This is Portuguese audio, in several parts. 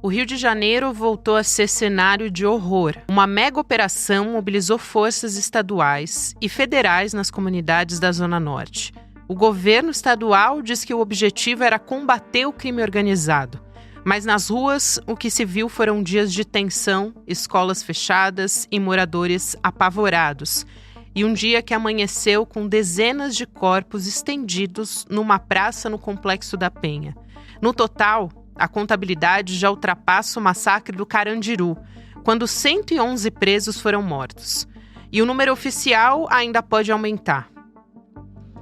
O Rio de Janeiro voltou a ser cenário de horror. Uma mega operação mobilizou forças estaduais e federais nas comunidades da Zona Norte. O governo estadual diz que o objetivo era combater o crime organizado. Mas nas ruas, o que se viu foram dias de tensão, escolas fechadas e moradores apavorados. E um dia que amanheceu com dezenas de corpos estendidos numa praça no Complexo da Penha. No total, a contabilidade já ultrapassa o massacre do Carandiru, quando 111 presos foram mortos. E o número oficial ainda pode aumentar.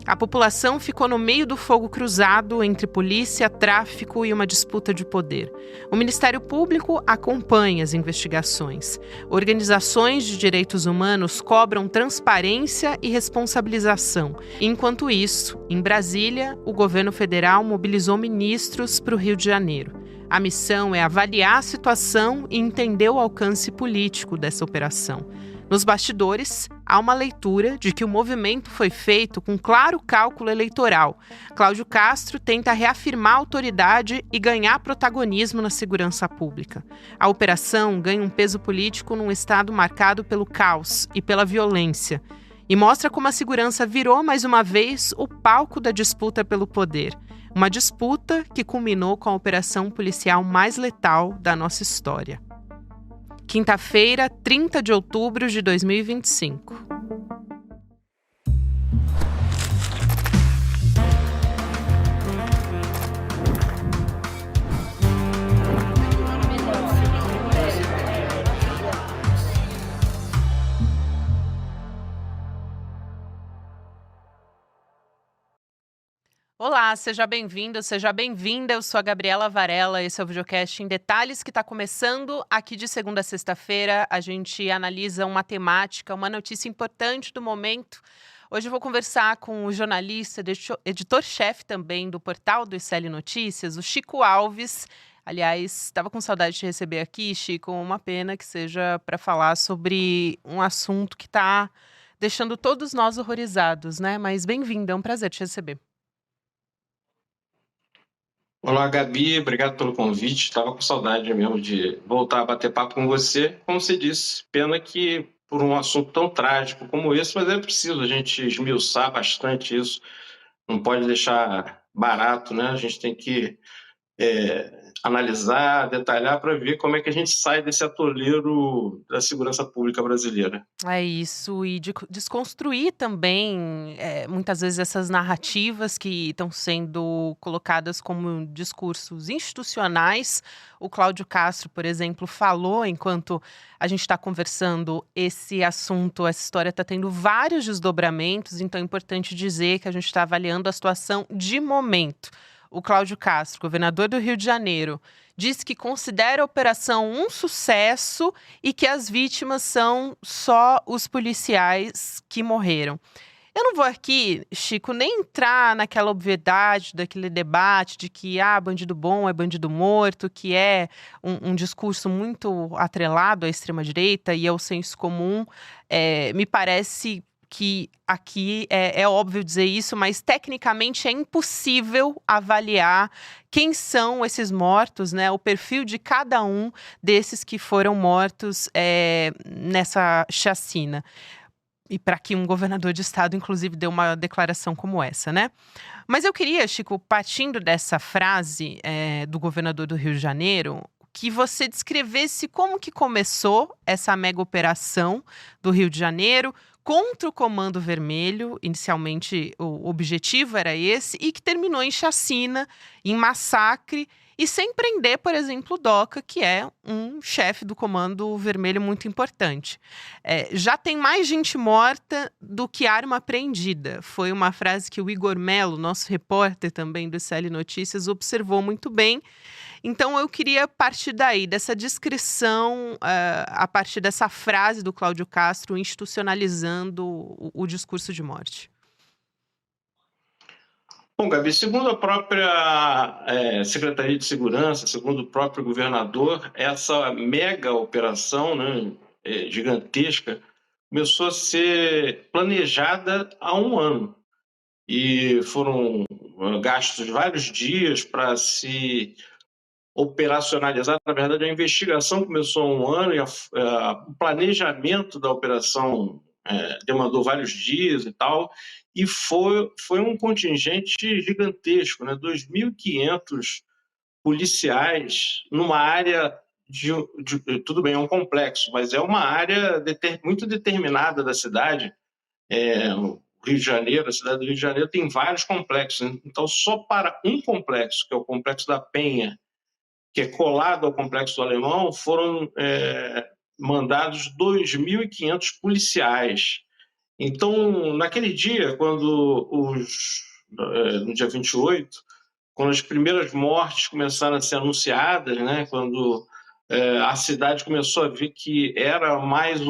A população ficou no meio do fogo cruzado entre polícia, tráfico e uma disputa de poder. O Ministério Público acompanha as investigações. Organizações de direitos humanos cobram transparência e responsabilização. Enquanto isso, em Brasília, o governo federal mobilizou ministros para o Rio de Janeiro. A missão é avaliar a situação e entender o alcance político dessa operação. Nos bastidores, há uma leitura de que o movimento foi feito com claro cálculo eleitoral. Cláudio Castro tenta reafirmar a autoridade e ganhar protagonismo na segurança pública. A operação ganha um peso político num estado marcado pelo caos e pela violência. E mostra como a segurança virou, mais uma vez, o palco da disputa pelo poder. Uma disputa que culminou com a operação policial mais letal da nossa história. Quinta-feira, 30 de outubro de 2025. Olá, seja bem-vindo, seja bem-vinda. Eu sou a Gabriela Varela, esse é o videocast em detalhes que está começando. Aqui de segunda a sexta-feira a gente analisa uma temática, uma notícia importante do momento. Hoje eu vou conversar com o jornalista, editor-chefe também do portal do ICL Notícias, o Chico Alves. Aliás, estava com saudade de receber aqui, Chico, uma pena que seja para falar sobre um assunto que está deixando todos nós horrorizados, né? Mas bem-vindo, é um prazer te receber. Olá, Gabi, obrigado pelo convite. Estava com saudade mesmo de voltar a bater papo com você. Como você disse, pena que por um assunto tão trágico como esse, mas é preciso a gente esmiuçar bastante isso. Não pode deixar barato, né? A gente tem que analisar, detalhar para ver como é que a gente sai desse atoleiro da segurança pública brasileira. É isso, e de desconstruir também, muitas vezes essas narrativas que estão sendo colocadas como discursos institucionais. O Cláudio Castro, por exemplo, falou, enquanto a gente está conversando, esse assunto, essa história está tendo vários desdobramentos, então é importante dizer que a gente está avaliando a situação de momento. O Cláudio Castro, governador do Rio de Janeiro, disse que considera a operação um sucesso e que as vítimas são só os policiais que morreram. Eu não vou aqui, Chico, nem entrar naquela obviedade daquele debate de que bandido bom é bandido morto, que é um discurso muito atrelado à extrema-direita e ao senso comum. Me parece que aqui é óbvio dizer isso, mas tecnicamente é impossível avaliar quem são esses mortos, né? O perfil de cada um desses que foram mortos nessa chacina. E para que um governador de estado, inclusive, dê uma declaração como essa, né? Mas eu queria, Chico, partindo dessa frase do governador do Rio de Janeiro, que você descrevesse como que começou essa mega operação do Rio de Janeiro contra o Comando Vermelho. Inicialmente, o objetivo era esse, e que terminou em chacina, em massacre, e sem prender, por exemplo, o Doca, que é um chefe do Comando Vermelho muito importante. Já tem mais gente morta do que arma apreendida. Foi uma frase que o Igor Melo, nosso repórter também do ICL Notícias, observou muito bem. Então, eu queria partir daí, dessa descrição, a partir dessa frase do Cláudio Castro, institucionalizando o discurso de morte. Bom, Gabi, segundo a própria Secretaria de Segurança, segundo o próprio governador, essa mega operação, né, gigantesca, começou a ser planejada há um ano. E foram gastos vários dias para se operacionalizada. Na verdade, a investigação começou há um ano e o planejamento da operação demandou vários dias e tal, e foi um contingente gigantesco, né? 2.500 policiais numa área tudo bem, é um complexo, mas é uma área muito determinada da cidade. O Rio de Janeiro, a cidade do Rio de Janeiro tem vários complexos, né? Então só para um complexo, que é o Complexo da Penha, que é colado ao Complexo do Alemão, foram mandados 2.500 policiais. Então, naquele dia, no dia 28, quando as primeiras mortes começaram a ser anunciadas, né, quando a cidade começou a ver que era mais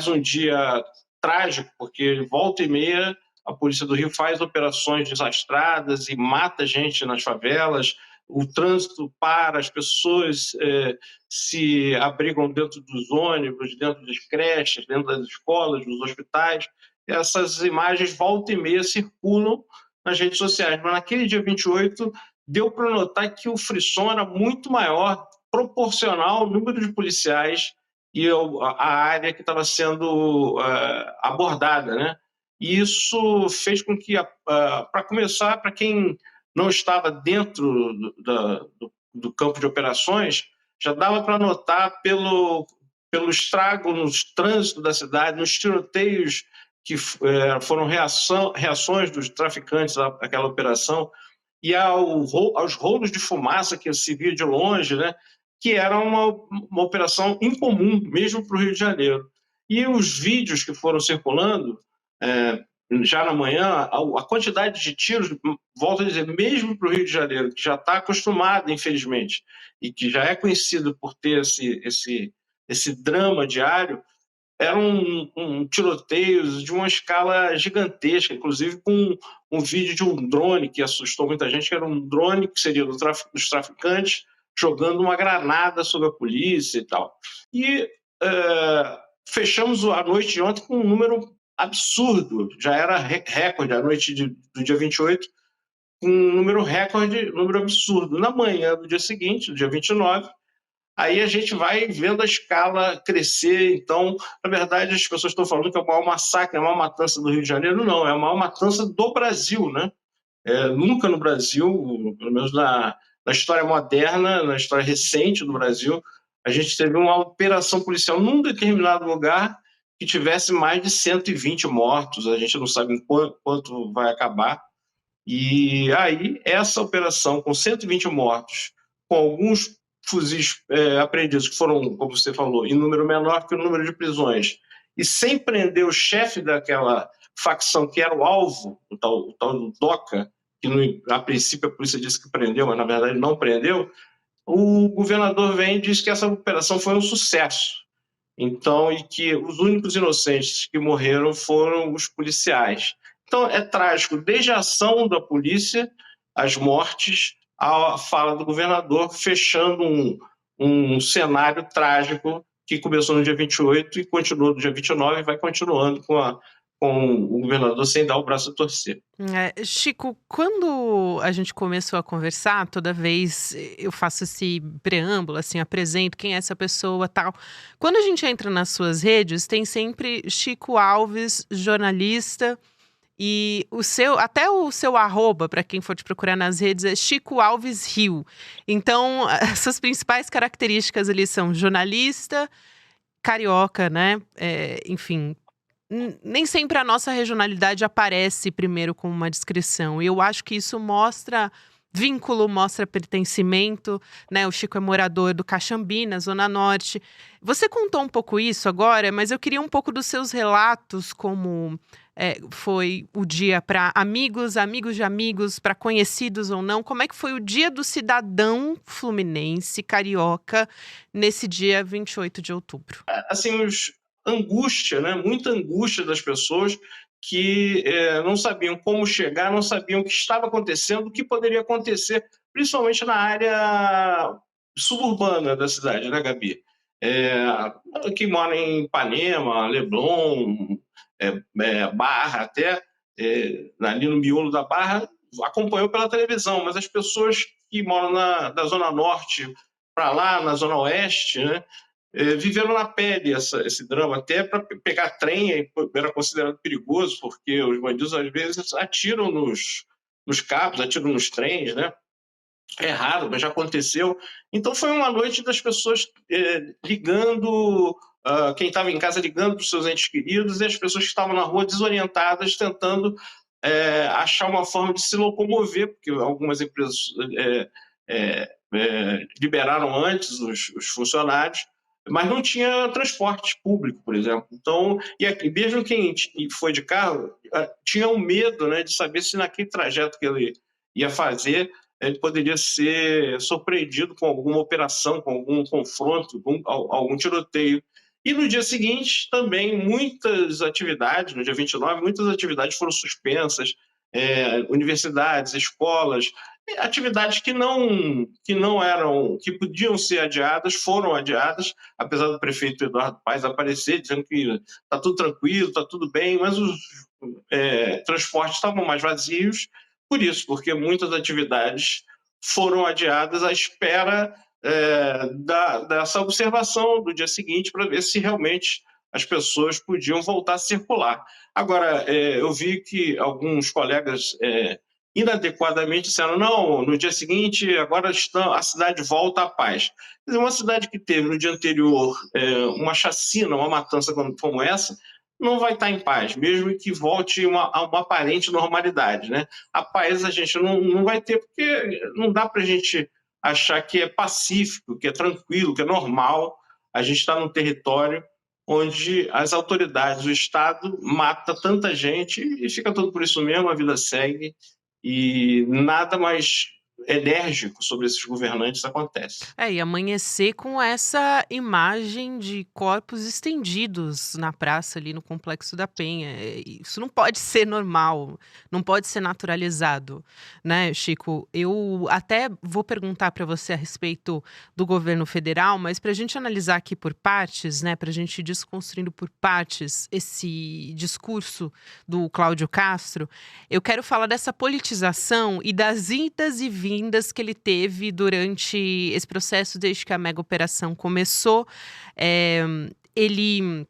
um dia trágico, porque volta e meia a Polícia do Rio faz operações desastradas e mata gente nas favelas, o trânsito para, as pessoas se abrigam dentro dos ônibus, dentro das creches, dentro das escolas, dos hospitais. Essas imagens volta e meia circulam nas redes sociais, mas naquele dia 28 deu para notar que o frisson era muito maior, proporcional ao número de policiais e a área que estava sendo abordada, né? E isso fez com que, para começar, para quem não estava dentro do campo de operações, já dava para notar pelo estrago no trânsito da cidade, nos tiroteios que foram reações dos traficantes àquela operação, e aos rolos de fumaça que se via de longe, né? Que era uma operação incomum, mesmo para o Rio de Janeiro. E os vídeos que foram circulando, já na manhã, a quantidade de tiros, volto a dizer, mesmo para o Rio de Janeiro, que já está acostumado, infelizmente, e que já é conhecido por ter esse drama diário, eram tiroteios de uma escala gigantesca, inclusive com um vídeo de um drone que assustou muita gente, que era um drone que seria dos traficantes, jogando uma granada sobre a polícia e tal. E fechamos a noite de ontem com um número absurdo, já era recorde, a noite do dia 28, com um número recorde, número absurdo. Na manhã do dia seguinte, do dia 29, aí a gente vai vendo a escala crescer. Então, na verdade, as pessoas estão falando que é o maior massacre, é a maior matança do Rio de Janeiro. Não, é a maior matança do Brasil, né? Nunca no Brasil, pelo menos na história moderna, na história recente do Brasil, a gente teve uma operação policial num determinado lugar que tivesse mais de 120 mortos. A gente não sabe em quanto vai acabar. E aí, essa operação com 120 mortos, com alguns fuzis apreendidos, que foram, como você falou, em número menor que o número de prisões, e sem prender o chefe daquela facção que era o alvo, o tal do DOCA, que a princípio a polícia disse que prendeu, mas na verdade não prendeu, o governador vem e diz que essa operação foi um sucesso. Então, e que os únicos inocentes que morreram foram os policiais. Então, é trágico, desde a ação da polícia, as mortes, a fala do governador, fechando um cenário trágico que começou no dia 28 e continuou no dia 29 e vai continuando com o governador sem dar o braço a torcer. Chico, quando a gente começou a conversar, toda vez eu faço esse preâmbulo, assim, apresento quem é essa pessoa, tal. Quando a gente entra nas suas redes, tem sempre Chico Alves, jornalista, e até o seu arroba, para quem for te procurar nas redes, é Chico Alves Rio. Então, essas principais características ali são jornalista, carioca, né? Enfim, nem sempre a nossa regionalidade aparece primeiro como uma descrição. E eu acho que isso mostra vínculo, mostra pertencimento, né? O Chico é morador do Caxambi, na Zona Norte. Você contou um pouco isso agora, mas eu queria um pouco dos seus relatos, como foi o dia para amigos, amigos de amigos, para conhecidos ou não. Como é que foi o dia do cidadão fluminense, carioca, nesse dia 28 de outubro? Assim, angústia, né? Muita angústia das pessoas que não sabiam como chegar, não sabiam o que estava acontecendo, o que poderia acontecer, principalmente na área suburbana da cidade, né, Gabi? Que mora em Ipanema, Leblon, Barra, até ali no miolo da Barra, acompanhou pela televisão, mas as pessoas que moram da Zona Norte para lá, na Zona Oeste, né, viveram na pele esse drama, até para pegar trem era considerado perigoso, porque os bandidos às vezes atiram nos cabos, atiram nos trens, né? É raro, mas já aconteceu. Então foi uma noite das pessoas ligando, quem estava em casa ligando para os seus entes queridos, e as pessoas que estavam na rua desorientadas, tentando achar uma forma de se locomover, porque algumas empresas liberaram antes os funcionários, mas não tinha transporte público, por exemplo. Então, e aqui, mesmo quem foi de carro, tinha um medo, né, de saber se naquele trajeto que ele ia fazer, ele poderia ser surpreendido com alguma operação, com algum confronto, com algum tiroteio. E no dia seguinte, também, muitas atividades, no dia 29, muitas atividades foram suspensas, universidades, escolas, atividades que não eram, que podiam ser adiadas, foram adiadas, apesar do prefeito Eduardo Paes aparecer, dizendo que está tudo tranquilo, está tudo bem, mas os transportes estavam mais vazios, por isso, porque muitas atividades foram adiadas à espera dessa observação do dia seguinte para ver se realmente as pessoas podiam voltar a circular. Agora, eu vi que alguns colegas inadequadamente disseram não, no dia seguinte agora a cidade volta à paz. Quer dizer, uma cidade que teve no dia anterior uma chacina, uma matança como essa, não vai estar em paz, mesmo que volte a uma aparente normalidade, né? A paz a gente não vai ter, porque não dá para a gente achar que é pacífico, que é tranquilo, que é normal. A gente está num território onde as autoridades, o Estado, mata tanta gente e fica tudo por isso mesmo, a vida segue e nada mais enérgico sobre esses governantes acontece. E amanhecer com essa imagem de corpos estendidos na praça ali no Complexo da Penha. Isso não pode ser normal, não pode ser naturalizado, né, Chico? Eu até vou perguntar para você a respeito do governo federal, mas para a gente analisar aqui por partes, né, para a gente ir desconstruindo por partes esse discurso do Cláudio Castro, eu quero falar dessa politização e das idas e vindas que ele teve durante esse processo, desde que a mega operação começou. Ele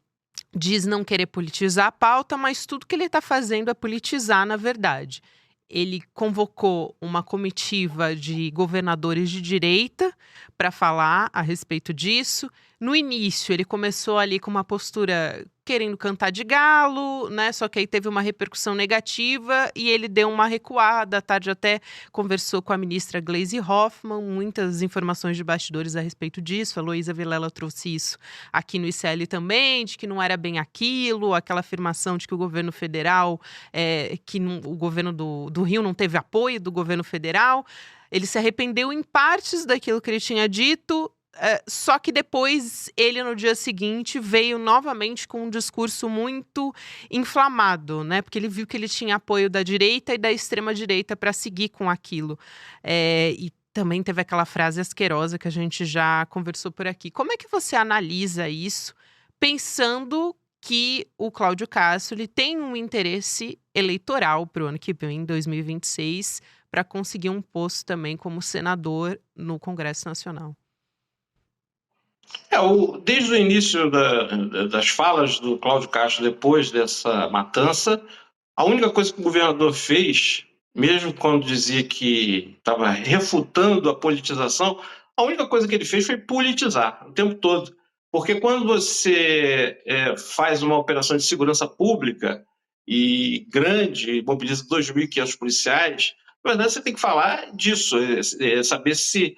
diz não querer politizar a pauta, mas tudo que ele está fazendo é politizar, na verdade. Ele convocou uma comitiva de governadores de direita para falar a respeito disso. No início, ele começou ali com uma postura querendo cantar de galo, né? Só que aí teve uma repercussão negativa e ele deu uma recuada. À tarde até conversou com a ministra Gleisi Hoffmann, muitas informações de bastidores a respeito disso. A Heloísa Vilela trouxe isso aqui no ICL também, de que não era bem aquilo, aquela afirmação de que o governo federal, o governo do Rio não teve apoio do governo federal. Ele se arrependeu em partes daquilo que ele tinha dito, só que depois ele, no dia seguinte, veio novamente com um discurso muito inflamado, né? Porque ele viu que ele tinha apoio da direita e da extrema-direita para seguir com aquilo. E também teve aquela frase asquerosa que a gente já conversou por aqui. Como é que você analisa isso, pensando que o Cláudio Castro ele tem um interesse eleitoral para o ano que vem, 2026, para conseguir um posto também como senador no Congresso Nacional? Desde o início das falas do Cláudio Castro, depois dessa matança, a única coisa que o governador fez, mesmo quando dizia que estava refutando a politização, a única coisa que ele fez foi politizar o tempo todo. Porque quando você faz uma operação de segurança pública e grande, mobiliza 2.500 policiais, na verdade você tem que falar disso, saber se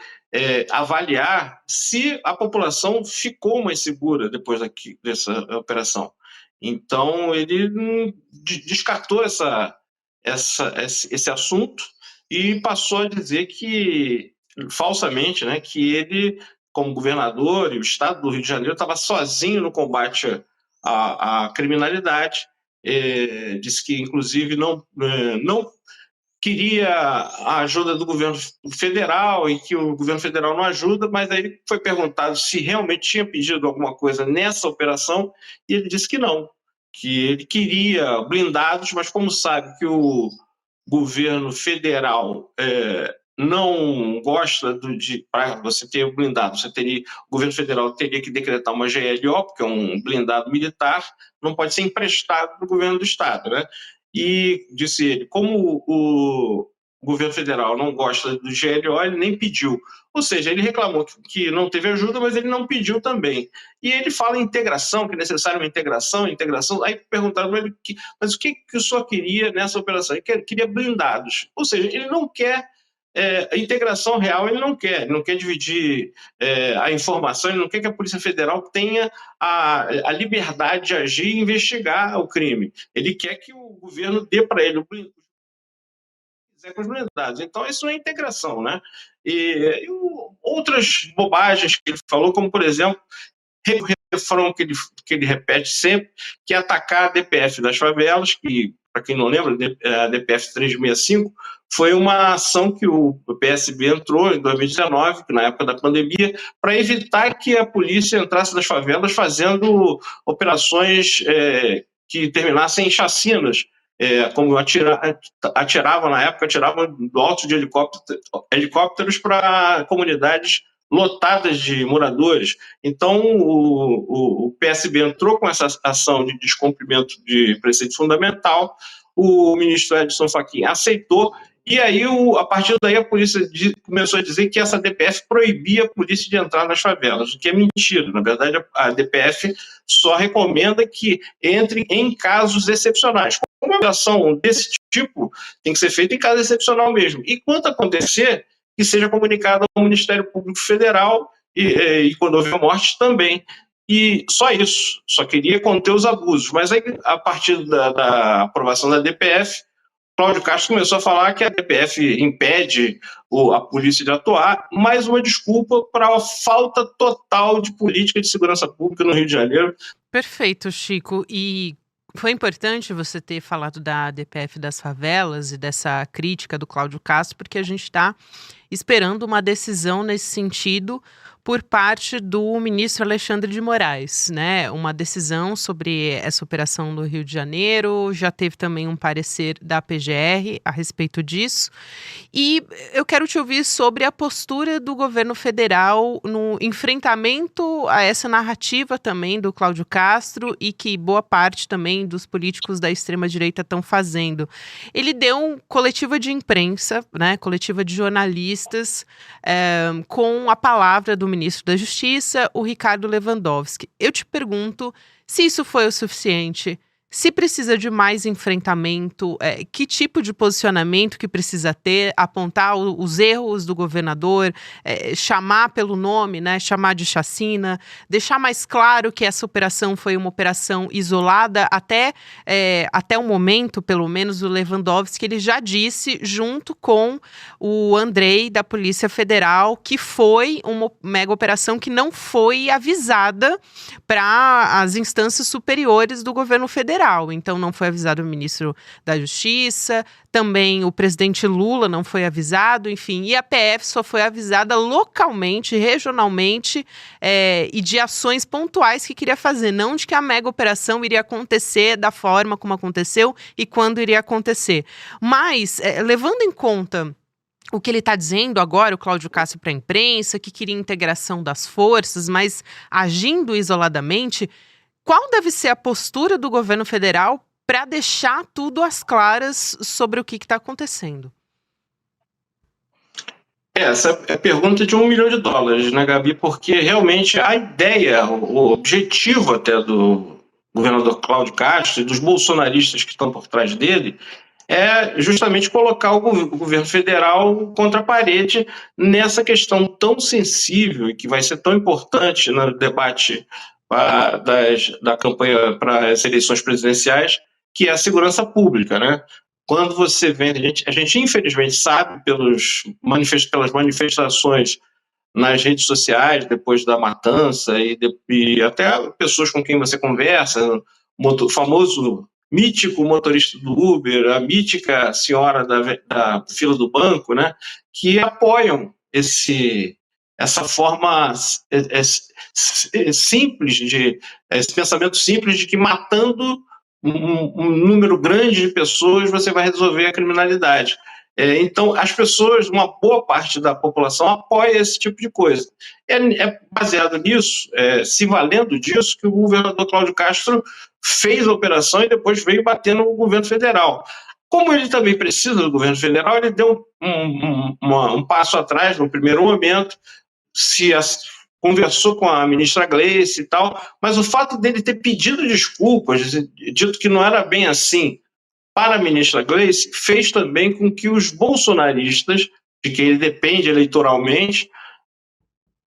avaliar se a população ficou mais segura depois dessa operação. Então, ele descartou esse assunto e passou a dizer que, falsamente, né, que ele, como governador e o estado do Rio de Janeiro, estava sozinho no combate à criminalidade. Disse que, inclusive, não queria a ajuda do governo federal e que o governo federal não ajuda, mas aí foi perguntado se realmente tinha pedido alguma coisa nessa operação e ele disse que não, que ele queria blindados, mas como sabe que o governo federal não gosta para você ter o blindado, o governo federal teria que decretar uma GLO, porque é um blindado militar, não pode ser emprestado para o governo do estado, né? E disse ele, como o governo federal não gosta do GLO, ele nem pediu. Ou seja, ele reclamou que não teve ajuda, mas ele não pediu também. E ele fala em integração, que é necessária uma integração. Aí perguntaram para ele, mas o que o senhor queria nessa operação? Ele queria blindados. Ou seja, ele não quer a integração real, ele não quer dividir a informação, ele não quer que a Polícia Federal tenha a liberdade de agir e investigar o crime. Ele quer que o governo dê para ele com os blindados. Então, isso é integração, né? E outras bobagens que ele falou, como, por exemplo, o refrão que ele repete sempre, que é atacar a DPF das favelas, que, para quem não lembra, a DPF 365 foi uma ação que o PSB entrou em 2019, na época da pandemia, para evitar que a polícia entrasse nas favelas fazendo operações que terminassem em chacinas, como atiravam na época, atiravam do alto de helicópteros para comunidades lotadas de moradores. Então, o PSB entrou com essa ação de descumprimento de preceito fundamental, o ministro Edson Fachin aceitou, e aí, a partir daí, a polícia começou a dizer que essa DPF proibia a polícia de entrar nas favelas, o que é mentira. Na verdade, a DPF só recomenda que entre em casos excepcionais. Uma operação desse tipo tem que ser feita em caso excepcional mesmo. E quando acontecer, que seja comunicado ao Ministério Público Federal e quando houver morte também. E só isso, só queria conter os abusos. Mas aí, a partir da aprovação da DPF, Cláudio Castro começou a falar que a DPF impede a polícia de atuar, mais uma desculpa para a falta total de política de segurança pública no Rio de Janeiro. Perfeito, Chico. E foi importante você ter falado da DPF das favelas e dessa crítica do Cláudio Castro, porque a gente está esperando uma decisão nesse sentido por parte do ministro Alexandre de Moraes, né? Uma decisão sobre essa operação no Rio de Janeiro, já teve também um parecer da PGR a respeito disso. E eu quero te ouvir sobre a postura do governo federal no enfrentamento a essa narrativa também do Cláudio Castro e que boa parte também dos políticos da extrema-direita estão fazendo. Ele deu uma coletiva de imprensa, né, coletiva de jornalistas, com a palavra do ministro da Justiça, o Ricardo Lewandowski. Eu te pergunto se isso foi o suficiente, se precisa de mais enfrentamento, que tipo de posicionamento que precisa ter, apontar os erros do governador, chamar pelo nome, né, chamar de chacina, deixar mais claro que essa operação foi uma operação isolada até o momento, pelo menos o Lewandowski, ele já disse, junto com o Andrei da Polícia Federal, que foi uma mega operação que não foi avisada para as instâncias superiores do governo federal. Então, não foi avisado o ministro da Justiça, também o presidente Lula não foi avisado, enfim, e a PF só foi avisada localmente, regionalmente, e de ações pontuais que queria fazer, não de que a mega operação iria acontecer da forma como aconteceu e quando iria acontecer. Mas, levando em conta o que ele está dizendo agora, o Cláudio Castro, para a imprensa, que queria integração das forças, mas agindo isoladamente, qual deve ser a postura do governo federal para deixar tudo às claras sobre o que está acontecendo? Essa é a pergunta de $1 milhão, né, Gabi? Porque realmente a ideia, o objetivo até do governador Cláudio Castro e dos bolsonaristas que estão por trás dele é justamente colocar o governo federal contra a parede nessa questão tão sensível e que vai ser tão importante no debate da campanha para as eleições presidenciais, que é a segurança pública, né? Quando você vê, a gente infelizmente sabe pelas manifestações nas redes sociais, depois da matança, e até pessoas com quem você conversa, o famoso mítico motorista do Uber, a mítica senhora da fila do banco, né, que apoiam essa forma simples esse pensamento simples de que matando um número grande de pessoas, você vai resolver a criminalidade. Então, as pessoas, uma boa parte da população apoia esse tipo de coisa. É baseado nisso, se valendo disso, que o governador Cláudio Castro fez a operação e depois veio bater no governo federal. Como ele também precisa do governo federal, ele deu um passo atrás no primeiro momento, conversou com a ministra Gleice e tal, mas o fato dele ter pedido desculpas, dito que não era bem assim, para a ministra Gleice, fez também com que os bolsonaristas, de quem ele depende eleitoralmente,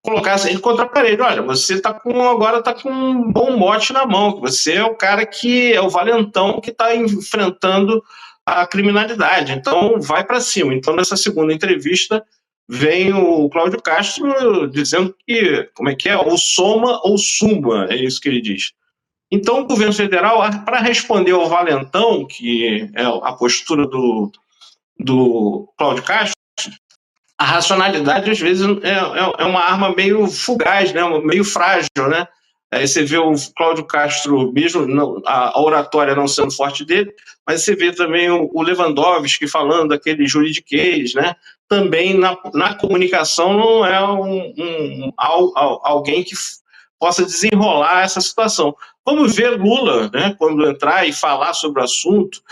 colocassem ele contra a parede. Olha, você agora está com um bom mote na mão, você é o cara que é o valentão que está enfrentando a criminalidade, então vai para cima. Então, nessa segunda entrevista, vem o Cláudio Castro dizendo que, como é que é? Ou soma ou suma, é isso que ele diz. Então, o governo federal, para responder ao valentão, que é a postura do Cláudio Castro, a racionalidade, às vezes, é uma arma meio fugaz, né? Meio frágil, né? Aí você vê o Cláudio Castro, mesmo a oratória não sendo forte dele, mas você vê também o Lewandowski falando daquele juridiquês, né? Também na comunicação não é alguém que possa desenrolar essa situação. Vamos ver Lula, né, quando entrar e falar sobre o assunto,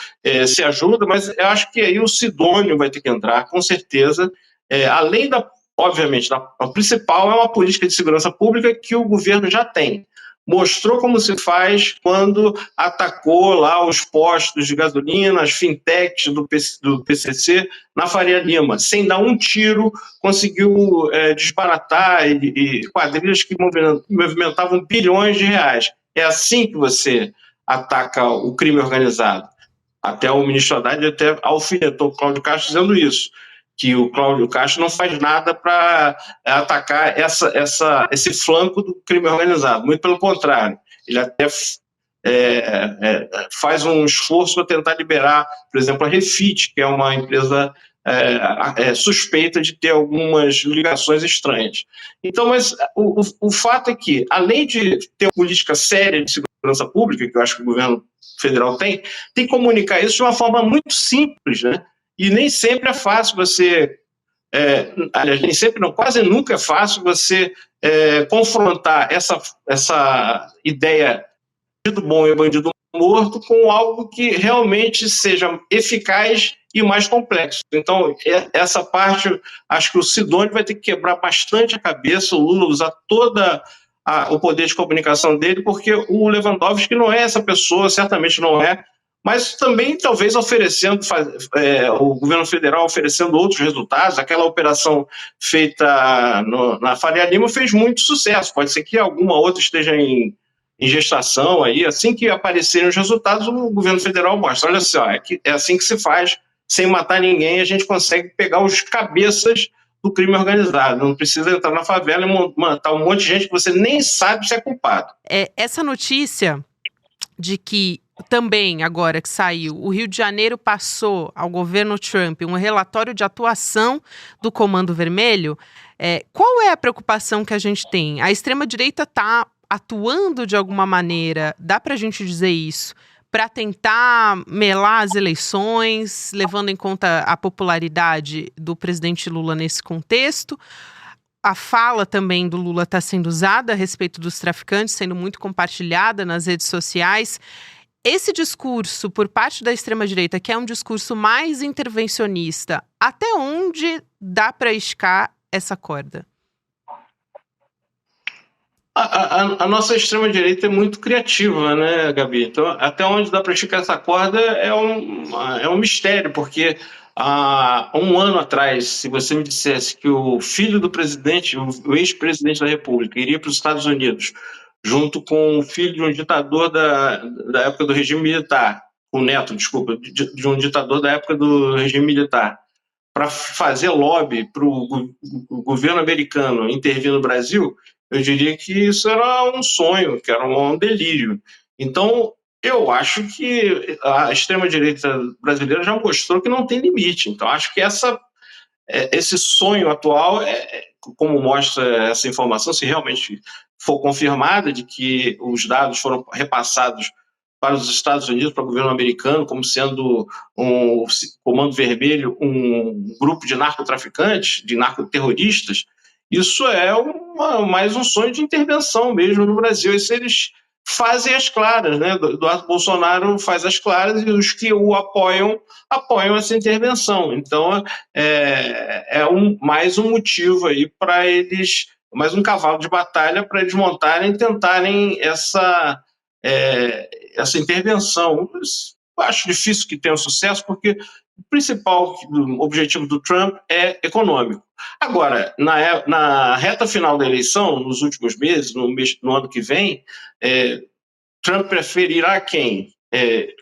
se ajuda, mas eu acho que aí o Sidônio vai ter que entrar, com certeza, além obviamente, a principal é uma política de segurança pública que o governo já tem. Mostrou como se faz quando atacou lá os postos de gasolina, as fintechs do PCC na Faria Lima. Sem dar um tiro, conseguiu desbaratar quadrilhas que movimentavam bilhões de reais. É assim que você ataca o crime organizado. Até o ministro Haddad até alfinetou o Cláudio Castro dizendo isso, que o Cláudio Castro não faz nada para atacar esse flanco do crime organizado. Muito pelo contrário, ele até faz um esforço para tentar liberar, por exemplo, a Refit, que é uma empresa suspeita de ter algumas ligações estranhas. Então, mas o fato é que, além de ter uma política séria de segurança pública, que eu acho que o governo federal tem que comunicar isso de uma forma muito simples, né? E nem sempre é fácil você, aliás, nem sempre não, quase nunca é fácil você confrontar essa ideia de bandido bom e bandido morto com algo que realmente seja eficaz e mais complexo. Então, essa parte, acho que o Sidônio vai ter que quebrar bastante a cabeça, o Lula usar toda o poder de comunicação dele, porque o Lewandowski não é essa pessoa, certamente não é, mas também talvez oferecendo, o governo federal oferecendo outros resultados. Aquela operação feita na Faria Lima fez muito sucesso, pode ser que alguma outra esteja em gestação aí, assim que aparecerem os resultados, o governo federal mostra, olha só, é assim que se faz, sem matar ninguém, a gente consegue pegar os cabeças do crime organizado, não precisa entrar na favela e matar um monte de gente que você nem sabe se é culpado. Essa notícia de que também, agora que saiu, o Rio de Janeiro passou ao governo Trump um relatório de atuação do Comando Vermelho, qual é a preocupação que a gente tem? A extrema-direita está atuando de alguma maneira, dá para a gente dizer isso, para tentar melar as eleições, levando em conta a popularidade do presidente Lula nesse contexto? A fala também do Lula está sendo usada a respeito dos traficantes, sendo muito compartilhada nas redes sociais. Esse discurso por parte da extrema-direita, que é um discurso mais intervencionista, até onde dá para esticar essa corda? A nossa extrema-direita é muito criativa, né, Gabi? Então, até onde dá para esticar essa corda é um mistério, porque há um ano atrás, se você me dissesse que o filho do presidente, o ex-presidente da República, iria para os Estados Unidos, junto com o filho de um ditador da época do regime militar, o neto, desculpa, de um ditador da época do regime militar, para fazer lobby para o governo americano intervir no Brasil, eu diria que isso era um sonho, que era um delírio. Então, eu acho que a extrema-direita brasileira já mostrou que não tem limite. Então, acho que esse sonho atual, como mostra essa informação, se realmente for confirmada de que os dados foram repassados para os Estados Unidos, para o governo americano, como sendo um Comando Vermelho, um grupo de narcotraficantes, de narcoterroristas, isso é mais um sonho de intervenção mesmo no Brasil. Isso eles fazem as claras, né? Eduardo Bolsonaro faz as claras e os que o apoiam essa intervenção. Então, mais um motivo aí para eles, mais um cavalo de batalha para eles montarem e tentarem essa intervenção. Eu acho difícil que tenha sucesso, porque o principal objetivo do Trump é econômico. Agora, na reta final da eleição, nos últimos meses, no ano que vem, Trump preferirá quem?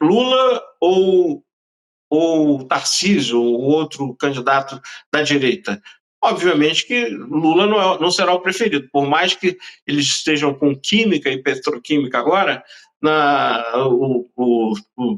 Lula ou Tarcísio, ou outro candidato da direita? Obviamente que Lula não será o preferido, por mais que eles estejam com química e petroquímica agora, o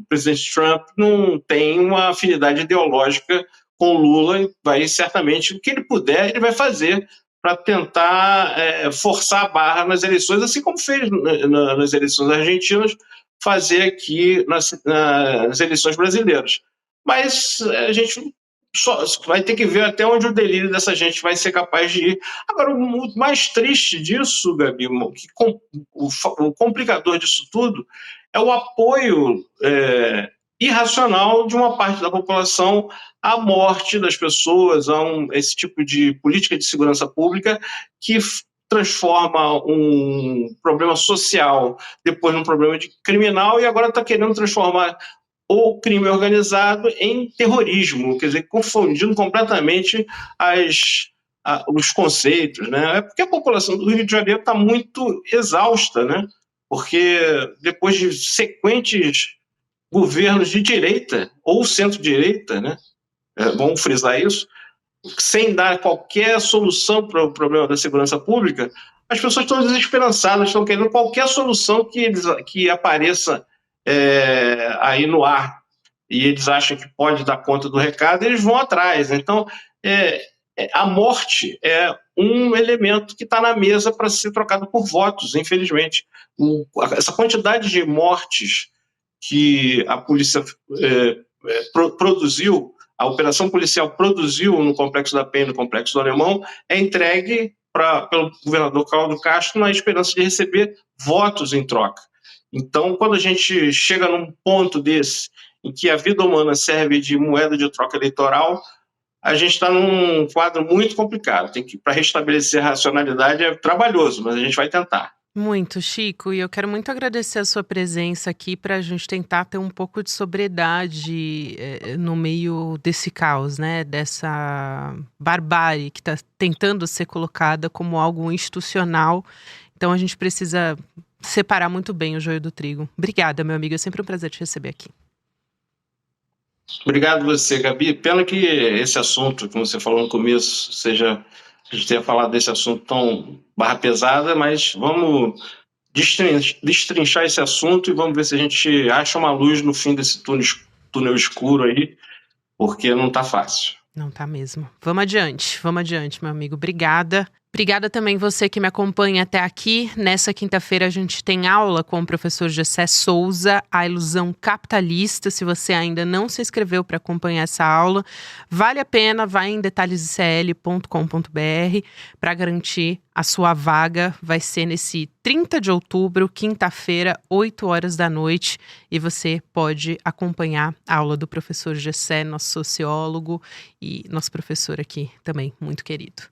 presidente Trump não tem uma afinidade ideológica com Lula e vai certamente, o que ele puder, ele vai fazer para tentar forçar a barra nas eleições, assim como fez nas eleições argentinas, fazer aqui nas eleições brasileiras. Mas a gente só vai ter que ver até onde o delírio dessa gente vai ser capaz de ir. Agora, o mais triste disso, Gabi, o complicador disso tudo, é o apoio irracional de uma parte da população à morte das pessoas, a esse tipo de política de segurança pública que transforma um problema social depois num problema criminal e agora está querendo transformar o crime organizado em terrorismo, quer dizer, confundindo completamente os conceitos, né? É porque a população do Rio de Janeiro está muito exausta, né? Porque depois de sequentes governos de direita ou centro-direita, né? Vamos frisar isso, sem dar qualquer solução para o problema da segurança pública, as pessoas estão desesperançadas, estão querendo qualquer solução que apareça aí no ar, e eles acham que pode dar conta do recado, eles vão atrás. Então, a morte é um elemento que está na mesa para ser trocado por votos, infelizmente. Essa quantidade de mortes que a polícia produziu, a operação policial produziu no Complexo da Penha e no Complexo do Alemão, é entregue pelo governador Cláudio Castro na esperança de receber votos em troca. Então, quando a gente chega num ponto desse, em que a vida humana serve de moeda de troca eleitoral, a gente está num quadro muito complicado. Para restabelecer a racionalidade é trabalhoso, mas a gente vai tentar. Muito, Chico, e eu quero muito agradecer a sua presença aqui para a gente tentar ter um pouco de sobriedade no meio desse caos, né? Dessa barbárie que está tentando ser colocada como algo institucional. Então a gente precisa separar muito bem o joio do trigo. Obrigada, meu amigo. É sempre um prazer te receber aqui. Obrigado você, Gabi. Pena que esse assunto, como você falou no começo, a gente tenha falado desse assunto tão barra pesada, mas vamos destrinchar esse assunto e vamos ver se a gente acha uma luz no fim desse túnel escuro aí, porque não está fácil. Não tá mesmo. Vamos adiante, meu amigo. Obrigada. Obrigada também você que me acompanha até aqui. Nessa quinta-feira a gente tem aula com o professor Gessé Souza, A Ilusão Capitalista. Se você ainda não se inscreveu para acompanhar essa aula, vale a pena, vai em detalhesicl.com.br para garantir a sua vaga. Vai ser nesse 30 de outubro, quinta-feira, 8 horas da noite. E você pode acompanhar a aula do professor Gessé, nosso sociólogo e nosso professor aqui também, muito querido.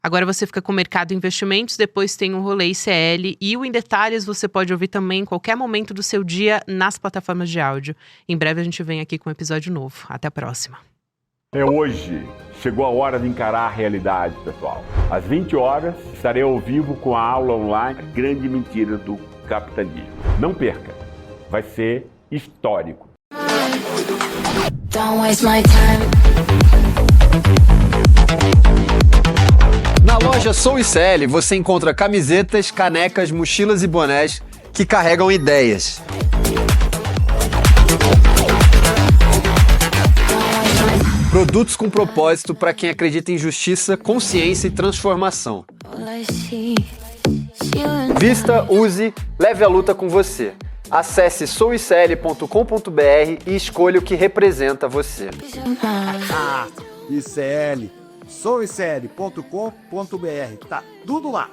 Agora você fica com o Mercado Investimentos, depois tem o Rolê ICL e o Em Detalhes você pode ouvir também em qualquer momento do seu dia nas plataformas de áudio. Em breve a gente vem aqui com um episódio novo. Até a próxima. É hoje. Chegou a hora de encarar a realidade, pessoal. Às 20 horas estarei ao vivo com a aula online A Grande Mentira do Capitalismo. Não perca. Vai ser histórico. Don't waste my time. Na loja Sou ICL você encontra camisetas, canecas, mochilas e bonés que carregam ideias. Produtos com propósito para quem acredita em justiça, consciência e transformação. Vista, use, leve a luta com você. Acesse souicl.com.br e escolha o que representa você. ICL, souicl.com.br, tá tudo lá.